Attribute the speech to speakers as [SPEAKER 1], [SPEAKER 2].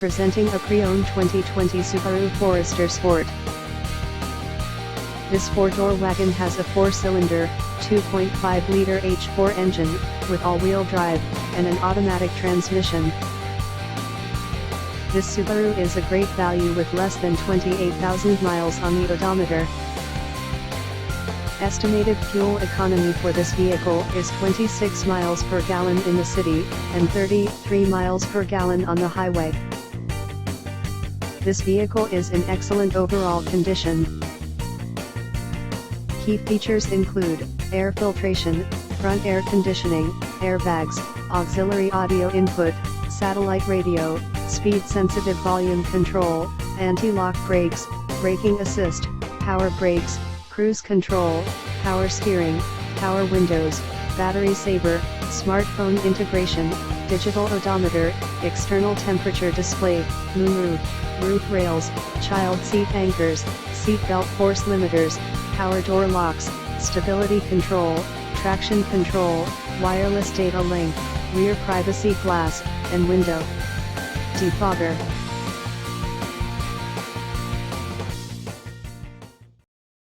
[SPEAKER 1] Presenting a pre-owned 2020 Subaru Forester Sport. This four-door wagon has a four-cylinder, 2.5-liter H4 engine, with all-wheel drive, and an automatic transmission. This Subaru is a great value with less than 28,000 miles on the odometer. Estimated fuel economy for this vehicle is 26 miles per gallon in the city, and 33 miles per gallon on the highway. This vehicle is in excellent overall condition. Key features include air filtration, front air conditioning, airbags, auxiliary audio input, satellite radio, speed-sensitive volume control, anti-lock brakes, braking assist, power brakes, cruise control, power steering, power windows, battery saver, smartphone integration, digital odometer, external temperature display, moonroof, roof rails, child seat anchors, seat belt force limiters, power door locks, stability control, traction control, wireless data link, rear privacy glass, and window defogger.